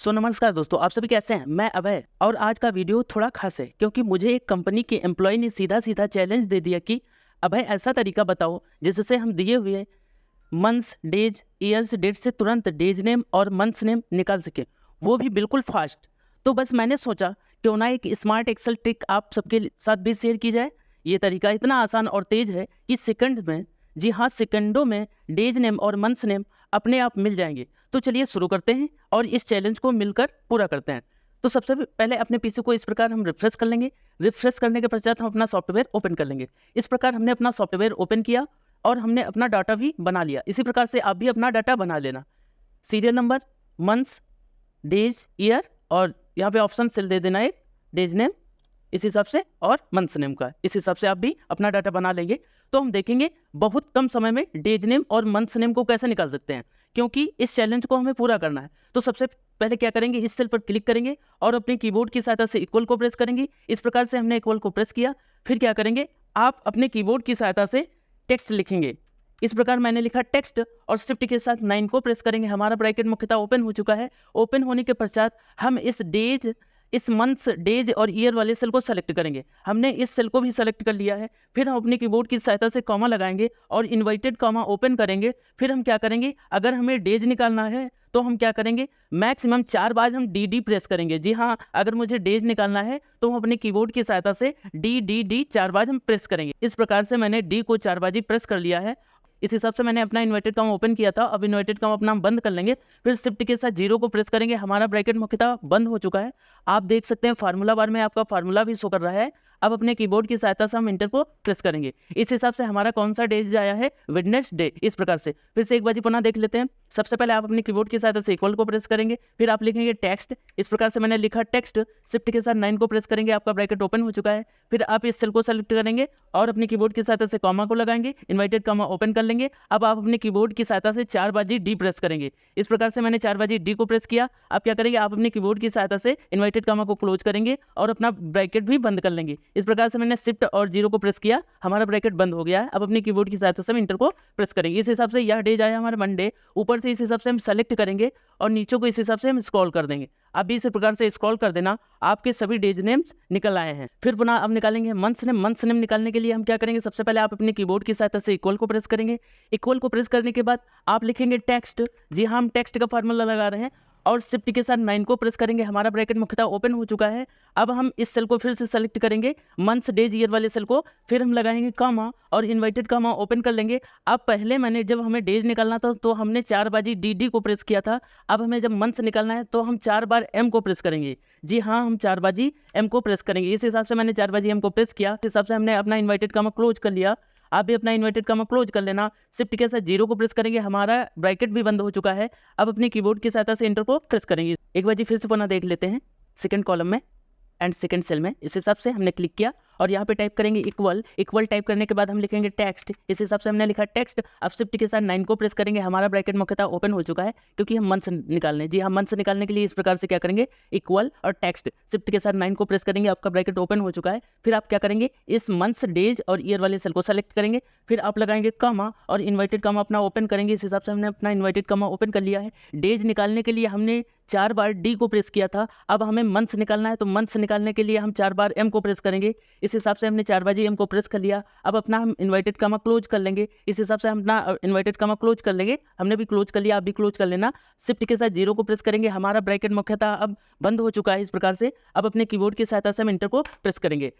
सो नमस्कार दोस्तों, आप सभी कैसे हैं। मैं अभय और आज का वीडियो थोड़ा खास है क्योंकि मुझे एक कंपनी के एम्प्लॉय ने सीधा सीधा चैलेंज दे दिया कि अभय ऐसा तरीका बताओ जिससे हम दिए हुए मंथ्स, डेज, ईयर्स, डेट से तुरंत डेज नेम और मंथ्स नेम निकाल सके, वो भी बिल्कुल फास्ट। तो बस मैंने सोचा क्यों ना एक स्मार्ट एक्सेल ट्रिक आप सबके साथ भी शेयर की जाए। ये तरीका इतना आसान और तेज है कि सेकंड में, जी हाँ सेकंडों में डेज नेम और मंथ्स नेम अपने आप मिल जाएंगे। तो चलिए शुरू करते हैं और इस चैलेंज को मिलकर पूरा करते हैं। तो सबसे पहले अपने पीसी को इस प्रकार हम रिफ्रेश कर लेंगे। रिफ्रेश करने के पश्चात हम अपना सॉफ्टवेयर ओपन कर लेंगे। इस प्रकार हमने अपना सॉफ्टवेयर ओपन किया और हमने अपना डाटा भी बना लिया। इसी प्रकार से आप भी अपना डाटा बना लेना। Serial number, months, days, year और यहाँ पे ऑप्शन सेल दे देना एक डेज नेम इस हिसाब से और मंथ्स नेम का। इस हिसाब से आप भी अपना डाटा बना लेंगे तो हम देखेंगे बहुत कम समय में डेज नेम और मंथ्स नेम को कैसे निकाल सकते हैं, क्योंकि इस चैलेंज को हमें पूरा करना है। तो सबसे पहले क्या करेंगे, इस सेल पर क्लिक करेंगे और अपने कीबोर्ड की सहायता से इक्वल को प्रेस करेंगे। इस प्रकार से हमने इक्वल को प्रेस किया। फिर क्या करेंगे, आप अपने कीबोर्ड की सहायता से टेक्स्ट लिखेंगे। इस प्रकार मैंने लिखा टेक्स्ट और शिफ्ट के साथ 9 को प्रेस करेंगे। हमारा ब्रैकेट मुख्यतः ओपन हो चुका है। ओपन होने के पश्चात हम इस मंथ्स, डेज और ईयर वाले सेल को सेलेक्ट करेंगे। हमने इस सेल को भी सेलेक्ट कर लिया है। फिर हम अपने कीबोर्ड की सहायता से कॉमा लगाएंगे और इन्वर्टेड कॉमा ओपन करेंगे। फिर हम क्या करेंगे, अगर हमें डेज निकालना है तो हम क्या करेंगे, मैक्सिमम 4 बार हम डी प्रेस करेंगे। जी हाँ, अगर मुझे डेज निकालना है तो हम अपने कीबोर्ड की सहायता से डी 4 बार हम प्रेस करेंगे। इस प्रकार से मैंने डी को 4 बार प्रेस कर लिया है। इस हिसाब से मैंने अपना इन्वर्टेड कॉमा ओपन किया था। अब इन्वर्टेड कॉमा अपना हम बंद कर लेंगे। फिर शिफ्ट के साथ 0 को प्रेस करेंगे। हमारा ब्रैकेट मुख्यतः बंद हो चुका है। आप देख सकते हैं फार्मूला बार में आपका फार्मूला भी शो कर रहा है। अब अपने कीबोर्ड की सहायता से हम इंटर को प्रेस करेंगे। इस हिसाब से हमारा कौन सा डेज आया है, वेडनेसडे। इस प्रकार से फिर से एक बार पुनः देख लेते हैं। सबसे पहले आप अपने कीबोर्ड की सहायता से इक्वल को प्रेस करेंगे। फिर आप लिखेंगे टेक्स्ट। इस प्रकार से मैंने लिखा टेक्स्ट। शिफ्ट के साथ 9 को प्रेस करेंगे। आपका ब्रैकेट ओपन हो चुका है। फिर आप इस सेल को सेलेक्ट करेंगे और अपने कीबोर्ड की सहायता से कॉमा को लगाएंगे। इन्वर्टेड कॉमा ओपन कर लेंगे। अब आप अपने कीबोर्ड की सहायता से 4 बार डी प्रेस करेंगे। इस प्रकार से मैंने 4 बार डी को प्रेस किया। अब क्या करेंगे, आप अपने कीबोर्ड की सहायता से इन्वर्टेड कॉमा को क्लोज करेंगे और अपना ब्रैकेट भी बंद कर लेंगे। इस प्रकार से मैंने शिफ्ट और 0 को प्रेस किया। हमारा ब्रैकेट बंद हो गया है। अब अपने कीबोर्ड की सहायता से हम इंटर को प्रेस करेंगे। इस हिसाब से यह डेज आया हमारा मंडे। ऊपर से इस हिसाब से हम सेलेक्ट करेंगे और नीचे को इस हिसाब से हम स्क्रॉल कर देंगे। अब भी इसी प्रकार से स्क्रॉल कर देना, आपके सभी डेज नेम्स निकल आए हैं। फिर पुनः अब निकालेंगे मंथ्स नेम। मंथ्स नेम निकालने के लिए हम क्या करेंगे, सबसे पहले आप अपने कीबोर्ड की सहायता से इक्वल को प्रेस करेंगे। इक्वल को प्रेस करने के बाद आप लिखेंगे टेक्स्ट। जी हाँ, हम टेक्स्ट का फार्मूला लगा रहे हैं और शिफ्ट के साथ 9 को प्रेस करेंगे। हमारा ब्रैकेट मुख्यतः ओपन हो चुका है। अब हम इस सेल को फिर से सेलेक्ट करेंगे, मंथ्स, डेज, ईयर वाले सेल को। फिर हम लगाएंगे कॉमा और इन्वर्टेड कॉमा ओपन कर लेंगे। अब पहले मैंने जब हमें डेज निकालना था तो हमने 4 बार डी को प्रेस किया था। अब हमें जब मंथ्स निकालना है तो हम 4 बार एम को प्रेस करेंगे। जी हाँ, हम 4 बार एम को प्रेस करेंगे। इस हिसाब से मैंने 4 बार एम को प्रेस किया। इस हिसाब से हमने अपना इन्वर्टेड कॉमा क्लोज कर लिया। आप भी अपना इन्वर्टेड कॉमा क्लोज कर लेना। शिफ्ट के साथ 0 को प्रेस करेंगे। हमारा ब्रैकेट भी बंद हो चुका है। अब अपने कीबोर्ड की सहायता से इंटर को प्रेस करेंगे। एक बार फिर से पुनः देख लेते हैं। सेकंड कॉलम में एंड सेकंड सेल में इस हिसाब से हमने क्लिक किया और यहाँ पे टाइप करेंगे इक्वल। इक्वल टाइप करने के बाद हम लिखेंगे टेक्स्ट। इस हिसाब से हमने लिखा टेक्स्ट। अब शिफ्ट के साथ 9 को प्रेस करेंगे। हमारा ब्रैकेट मुख्यतः ओपन हो चुका है क्योंकि हम मंथ्स निकालने। जी हम मंथ्स निकालने के लिए इस प्रकार से क्या करेंगे, इक्वल और टेक्स्ट। शिफ्ट के साथ 9 को प्रेस करेंगे। आपका ब्रैकेट ओपन हो चुका है। फिर आप क्या करेंगे, इस मंथ्स, डेज और ईयर वाले सेल को सेलेक्ट करेंगे। फिर आप लगाएंगे कॉमा और इन्वर्टेड कॉमा अपना ओपन करेंगे। इस हिसाब से हमने अपना इन्वर्टेड कॉमा ओपन कर लिया है। डेज निकालने के लिए हमने 4 बार डी को प्रेस किया था। अब हमें मंथ्स निकालना है तो मंथ्स निकालने के लिए हम 4 बार एम को प्रेस करेंगे। इस हिसाब से हमने 4 बार एम को प्रेस कर लिया। अब अपना हम इन्वर्टेड कॉमा क्लोज कर लेंगे। इस हिसाब से हम अपना इन्वर्टेड कॉमा क्लोज कर लेंगे। हमने भी क्लोज कर लिया, आप भी क्लोज कर लेना। शिफ्ट के साथ 0 को प्रेस करेंगे। हमारा ब्रैकेट मुख्यतः अब बंद हो चुका है। इस प्रकार से अब अपने कीबोर्ड की सहायता से हम इंटर को प्रेस करेंगे।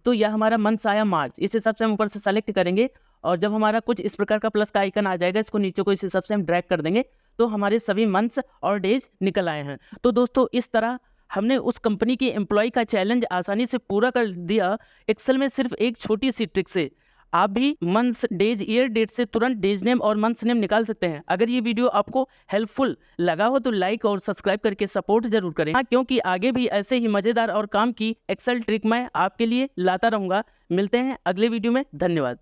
तो यह हमारा मंथ्स आया मार्च। इस हिसाब से हम ऊपर से सेलेक्ट करेंगे और जब हमारा कुछ इस प्रकार का प्लस का आइकन आ जाएगा, इसको नीचे को इस हिसाब से हम ड्रैग कर देंगे तो हमारे सभी मंथ्स और डेज निकल आए हैं। तो दोस्तों इस तरह हमने उस कंपनी के एम्प्लॉय का चैलेंज आसानी से पूरा कर दिया एक्सेल में सिर्फ एक छोटी सी ट्रिक से। आप भी मंथ्स, डेज, ईयर, डेट से तुरंत डेज नेम और मंथ्स नेम निकाल सकते हैं। अगर ये वीडियो आपको हेल्पफुल लगा हो तो लाइक और सब्सक्राइब करके सपोर्ट जरूर करें। हाँ, क्योंकि आगे भी ऐसे ही मजेदार और काम की एक्सेल ट्रिक मैं आपके लिए लाता रहूँगा। मिलते हैं अगले वीडियो में। धन्यवाद।